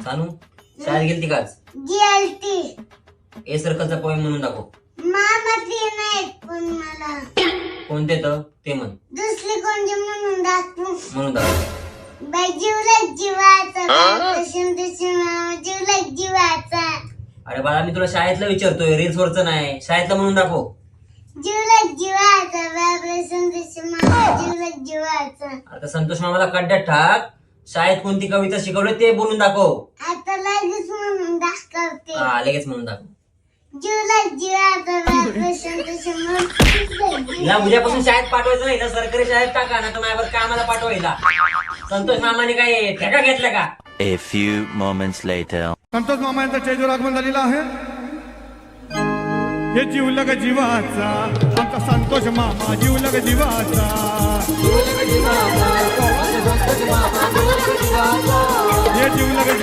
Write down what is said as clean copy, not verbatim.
सानू शाळेत गेलती का आज? गेलती. ए सर्कलचा पोएम म्हणून दाखव. मामा ते नाही पण मला कोणते तर ते म्हण. दुसरी कोणती म्हणून दाखवू? म्हणून दाखव. बाई जीवला जीवाचा तसं जीवला जीवाचा. अरे बाळा मी तुला शाळेतलं विचारतोय, रील्स वरचं नाही. शाळेतलं म्हणून दाखव. जीवला जीवाचा बाबा संदेश मामा जीवला जीवाचा. आता संतोष मामाला कड्ड्यात टाक. शाळेत कोणती कविता शिकवली ते बोलून दाखव. आता लगेच म्हणून दाखवते. हा लगेच म्हणून दाखव. जीवला जीवाचा बाबा संदेश मामा. हिला उद्यापासून शाळेत पाठवायचं नाही ना, सरकारी शाळेत टाका ना तर माझ्यावर कामाला पाठवायला. संतोष मामाने काय ठेका घेतला का? A few moments later. Santosh मामा यांचा चेजूर आगमन झालेला आहे. हे जीवलग जीवाचा आमचा संतोष मामा जीवलग जीवाचा. हे जीवलग